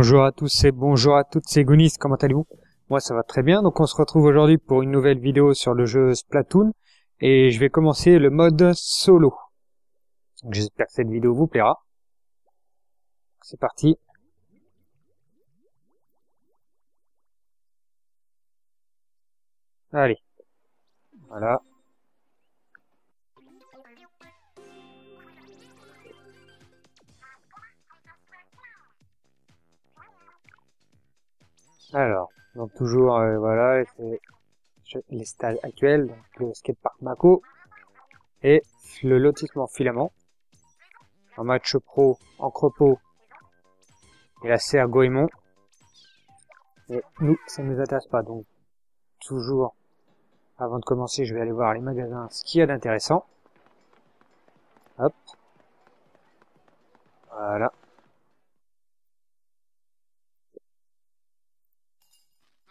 Bonjour à tous et bonjour à toutes, c'est Goonies, comment allez-vous? Moi ça va très bien, donc on se retrouve aujourd'hui pour une nouvelle vidéo sur le jeu Splatoon et je vais commencer le mode solo. Donc j'espère que cette vidéo vous plaira. C'est parti. Allez, voilà. Alors, donc toujours, voilà, les stades actuels, donc le skatepark Mako et le lotissement Filament. En match pro, en Crepeau et la serre Goemon. Et nous, ça ne nous intéresse pas, donc toujours, avant de commencer, je vais aller voir les magasins, ce qu'il y a d'intéressant. Hop. Voilà.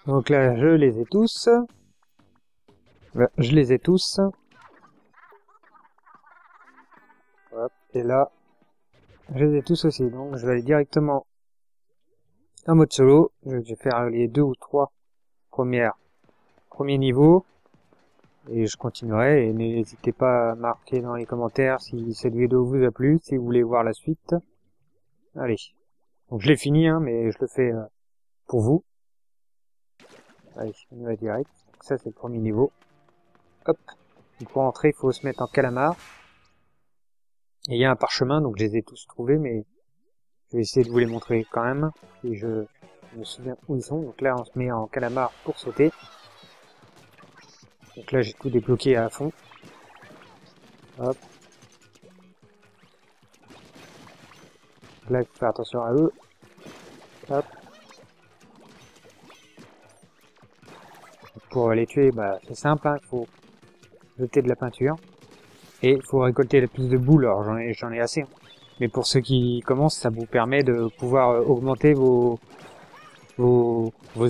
Donc là, je les ai tous. Je les ai tous. Hop. Et là, je les ai tous aussi. Donc je vais aller directement en mode solo. Je vais faire les 2 ou 3 premiers niveaux. Et je continuerai. Et n'hésitez pas à marquer dans les commentaires si cette vidéo vous a plu, si vous voulez voir la suite. Allez. Donc je l'ai fini, hein, mais je le fais pour vous. Allez, on y va direct. Donc ça, c'est le premier niveau. Hop. Donc pour entrer, il faut se mettre en calamar. Et il y a un parchemin, donc je les ai tous trouvés, mais je vais essayer de vous les montrer quand même. Et je me souviens où ils sont. Donc là, on se met en calamar pour sauter. Donc là, j'ai tout débloqué à fond. Hop. Donc là, il faut faire attention à eux. Hop. Pour les tuer, bah, c'est simple, hein, il faut jeter de la peinture. Et il faut récolter le plus de boules. Alors j'en ai assez. Mais pour ceux qui commencent, ça vous permet de pouvoir augmenter vos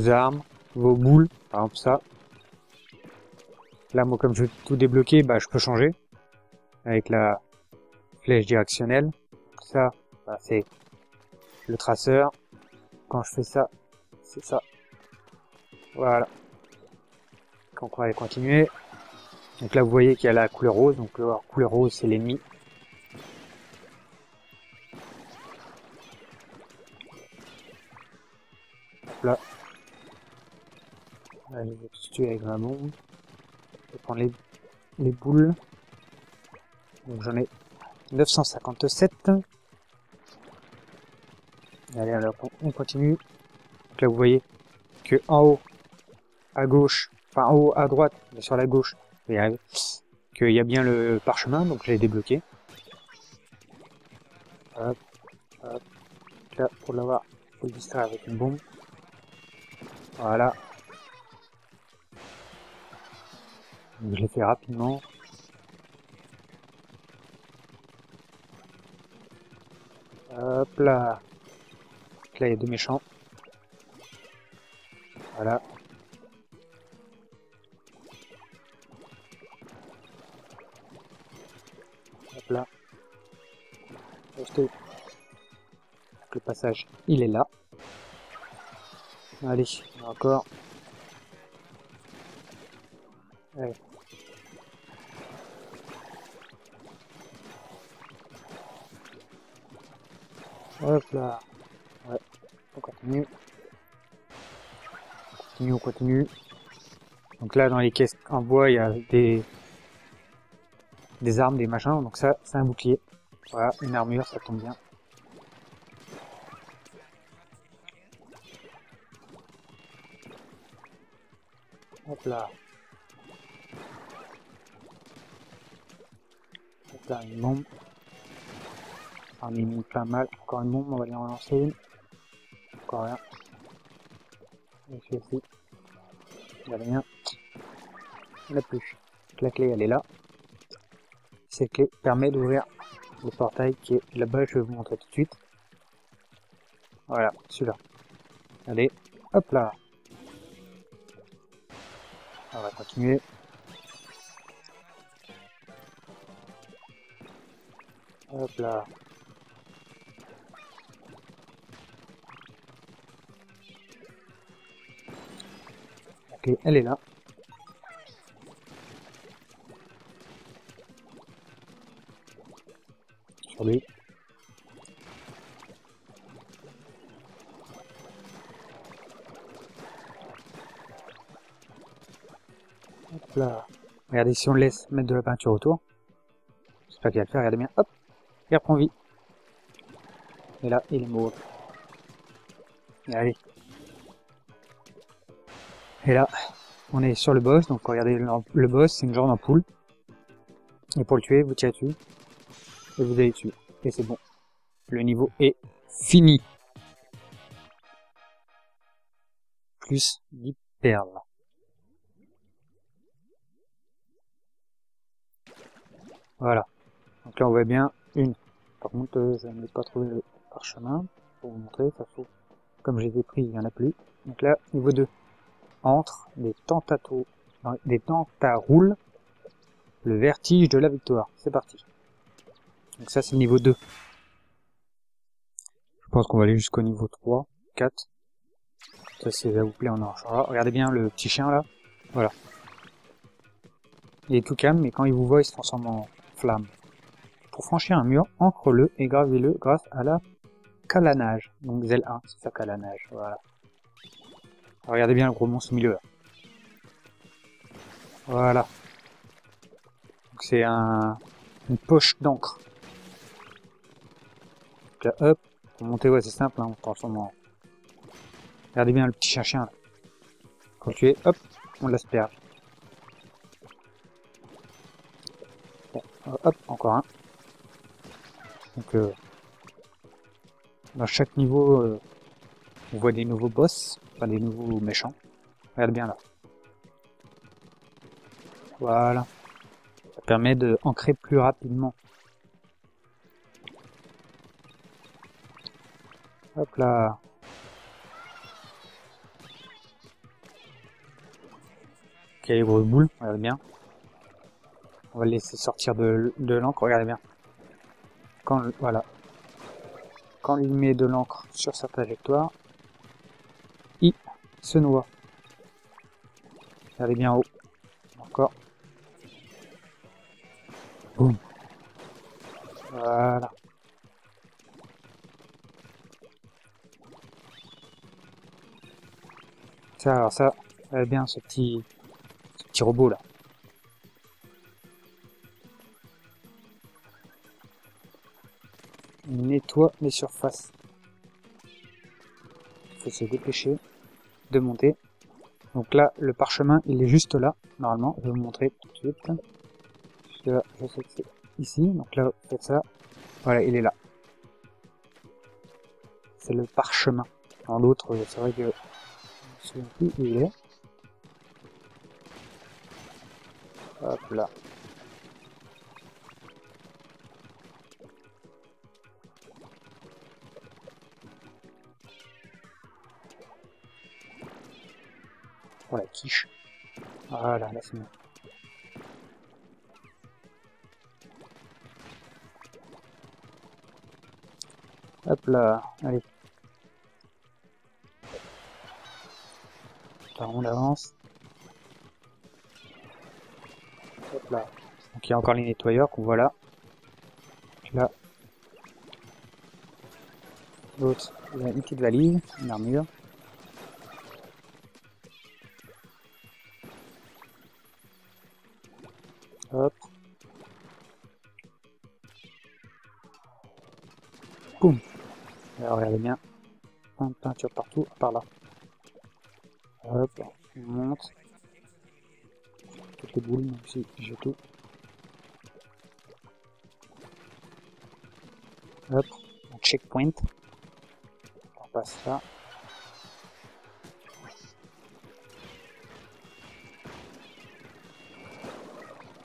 armes, vos boules. Par exemple ça. Là, moi, comme je vais tout débloquer, bah, je peux changer. Avec la flèche directionnelle. Ça, bah, c'est le traceur. Quand je fais ça, c'est ça. Voilà. Donc on va continuer. Donc là, vous voyez qu'il y a la couleur rose. Donc la couleur rose, c'est l'ennemi. Hop là. Là, je vais tous tuer avec ma bombe. Je vais prendre les boules. Donc j'en ai 957. Allez, alors on continue. Donc là, vous voyez que en haut, à gauche, enfin en haut à droite, mais sur la gauche, vous y arrivez, qu'il y a bien le parchemin, donc je l'ai débloqué. Hop, hop. Donc là, pour l'avoir, il faut le distraire avec une bombe. Voilà. Donc, je l'ai fait rapidement. Hop là. Donc là, il y a deux méchants. Voilà. Hop là. Acheter. Donc le passage, il est là. Allez, encore. Allez. Hop là. Ouais. On continue. On continue. Donc là, dans les caisses en bois, il y a des armes, des machins. Donc ça, c'est un bouclier. Voilà, une armure, ça tombe bien. Hop là. Hop là, une bombe. On est mis pas mal. Encore une bombe, on va lui en lancer une. Encore rien. Et celui-ci. Il n'y a rien. Il n'y en a plus. Donc la clé, elle est là. Cette clé permet d'ouvrir le portail qui est là-bas. Je vais vous montrer tout de suite. Voilà, celui-là. Allez, hop là. On va continuer. Hop là. Ok, elle est là. Sur lui. Hop là. Regardez, si on le laisse mettre de la peinture autour, j'espère qu'il va le faire, regardez bien, hop, il reprend vie. Et là, il est mort. Allez. Et là, on est sur le boss, donc regardez, le boss, c'est une genre d'ampoule. Et pour le tuer, vous tirez dessus, et vous allez dessus. Et c'est bon. Le niveau est fini. Plus 10 perles. Voilà. Donc là, on voit bien une. Par contre, je n'ai pas trouvé le parchemin. Pour vous montrer, ça faut. Comme je les ai pris, il n'y en a plus. Donc là, niveau 2. Entre des tentaroules, le vertige de la victoire. C'est parti. Donc ça, c'est le niveau 2. Je pense qu'on va aller jusqu'au niveau 3, 4. Ça, si ça vous plaît, on en changera. Regardez bien le petit chien là. Voilà. Il est tout calme, mais quand il vous voit, il se transforme en flamme. Pour franchir un mur, ancre-le et gravez-le grâce à la calanage. Donc L1, c'est ça calanage. Voilà. Alors, regardez bien le gros monstre au milieu là. Voilà. Donc c'est une poche d'encre. Donc là, hop, pour monter, ouais, c'est simple, hein, on transforme en... Regardez bien le petit chien là. Quand tu es, hop, on l'asperge. Bon, hop, encore un. Donc dans chaque niveau, on voit des nouveaux boss, enfin des nouveaux méchants. Regarde bien là. Voilà. Ça permet de ancrer plus rapidement. Hop là. Ok, les grosses boules, regardez bien. On va le laisser sortir de l'encre, regardez bien. Voilà. Quand il met de l'encre sur sa trajectoire, il se noie. Regardez bien en haut. Encore. Boum. Voilà. Ça, alors ça, regardez bien ce petit robot là. Il nettoie les surfaces. Il faut se dépêcher de monter. Donc là, le parchemin, il est juste là, normalement. Je vais vous montrer tout de suite. Là, je sais que c'est ici. Donc là, vous faites ça. Voilà, il est là. C'est le parchemin. Dans l'autre, c'est vrai que je me souviens plus où il est. Hop là. Voilà, quiche. Voilà, là c'est bon. Hop là, allez. Alors on avance. Hop là. Donc il y a encore les nettoyeurs qu'on voit là. Là. L'autre, il y a une petite valise, une armure. Hop. Boum. Alors regardez bien. Plein de peinture partout, par là. Hop, on monte. Toutes les boules, même si j'ai tout. Hop, un checkpoint. On passe là.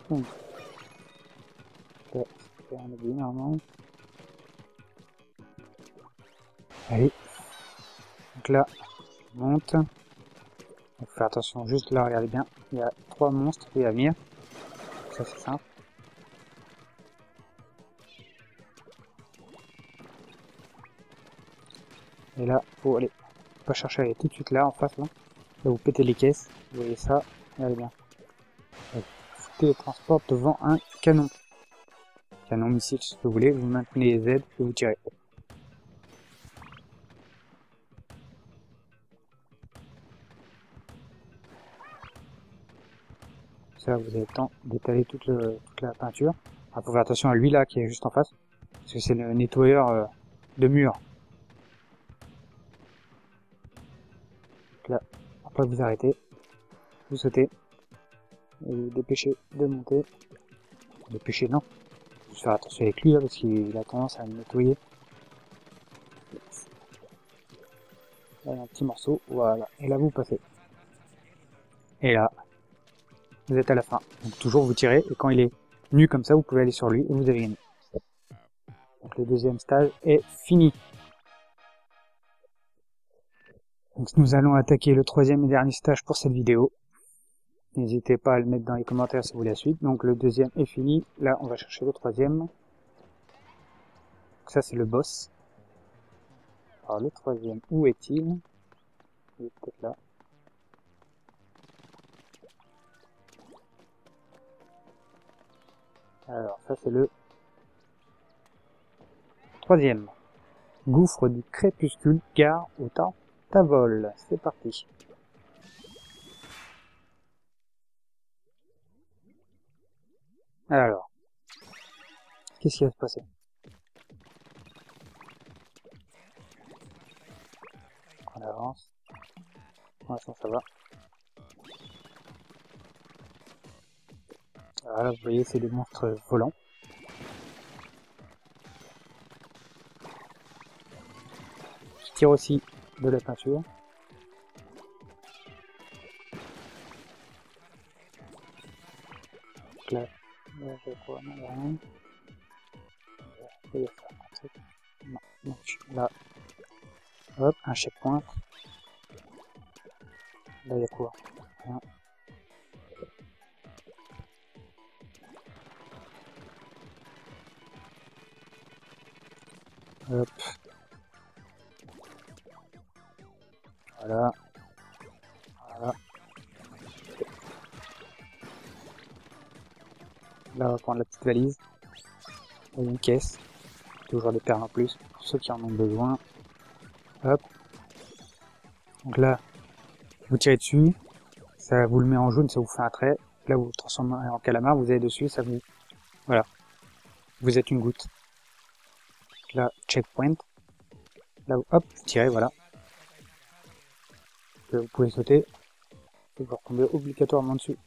Boum. C'est un oublié normalement. Allez. Donc là, on monte. Donc faire attention juste là, regardez bien. Il y a 3 monstres qui à venir. Ça c'est simple. Et là, faut aller pas chercher à aller tout de suite là en face là. Là, vous pétez les caisses. Vous voyez ça. Regardez bien. Vous télétransporte devant un canon. Canon, missile, ce que vous voulez. Vous maintenez les aides et vous tirez. Ça, vous avez le temps d'étaler toute la peinture. Il faut faire attention à lui là qui est juste en face. Parce que c'est le nettoyeur de mur. Donc là, après vous arrêtez. Vous sautez. Et vous dépêchez de monter. Dépêchez, non. Faut faire attention avec lui là parce qu'il a tendance à nettoyer. Là, il y a un petit morceau. Voilà. Et là, vous passez. Et là, vous êtes à la fin. Donc toujours vous tirez et quand il est nu comme ça, vous pouvez aller sur lui et vous avez gagné. Donc le deuxième stage est fini. Donc nous allons attaquer le troisième et dernier stage pour cette vidéo. N'hésitez pas à le mettre dans les commentaires si vous voulez la suite. Donc le deuxième est fini. Là on va chercher le troisième. Donc ça c'est le boss. Alors le troisième, où est-il? Il est peut-être là. Alors ça c'est le troisième. Gouffre du crépuscule, gare au temps Tavol. C'est parti. Alors, qu'est-ce qui va se passer? On avance. Pour l'instant ça va. Voilà, vous voyez c'est des monstres volants. Qui tirent aussi de la peinture. Là, je crois, non, il n'y a rien. Il y a ça. Non, donc là, hop, un checkpoint. Là, il y a quoi? Rien. Hop. Voilà. Voilà. Là, on va prendre la petite valise. Et une caisse. Toujours des perles en plus, pour ceux qui en ont besoin. Hop. Donc là, vous tirez dessus. Ça vous le met en jaune, ça vous fait un trait. Là, vous vous transformez en calamar, vous allez dessus, ça vous... Voilà. Vous êtes une goutte. Donc là, checkpoint. Là, hop, vous tirez, voilà. Vous pouvez sauter. Et vous retombez obligatoirement dessus.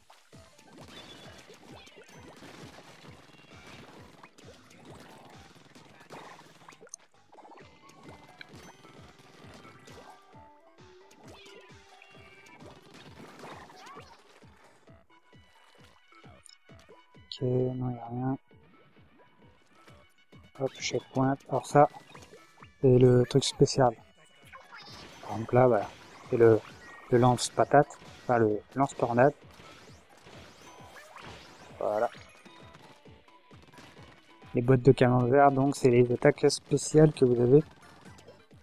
Ok, non, il n'y a rien. Hop, checkpoint. Alors ça, c'est le truc spécial. Par exemple là, voilà. C'est le lance-patate. Enfin, le lance-tornade. Voilà. Les boîtes de canon vert, donc, c'est les attaques spéciales que vous avez,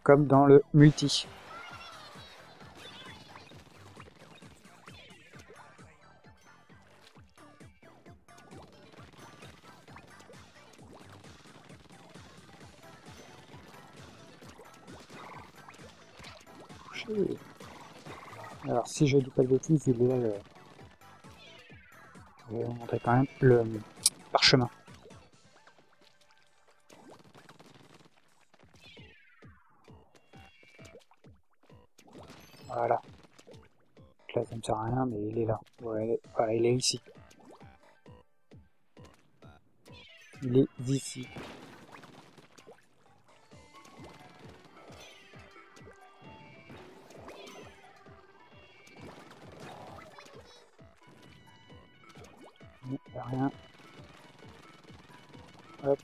comme dans le multi. Alors, si je dis pas de bêtises, il est là le... Je vais vous montrer quand même le parchemin. Voilà. Là, ça ne sert à rien, mais il est là. Ouais, voilà, il est ici. Il est ici. Il n'y a rien. Hop.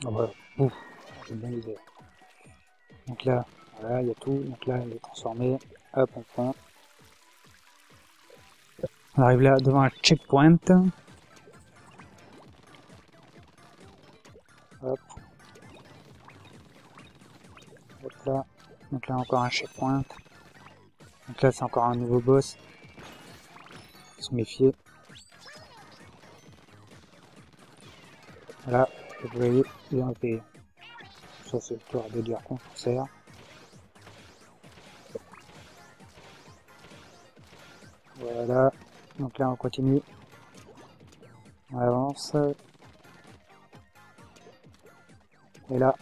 Ah voilà. Ouf. J'ai bien l'idée. Donc là, voilà, il y a tout. Donc là, il est transformé. Hop, on prend. On arrive là devant un checkpoint. Hop. encore un checkpoint. Donc là, c'est encore un nouveau boss. Faut se méfier. Voilà, vous voyez, il a été. Ça, c'est histoire de dire qu'on s'en sert. Voilà. Donc là, on continue. On avance. Et là,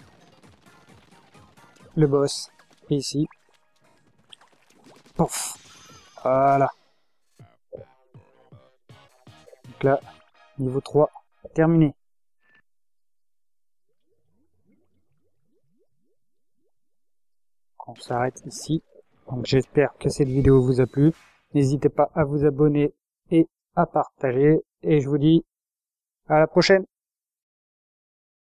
le boss est ici. Pouf. Voilà. Donc là, niveau 3, terminé. On s'arrête ici. Donc j'espère que cette vidéo vous a plu. N'hésitez pas à vous abonner et à partager. Et je vous dis à la prochaine.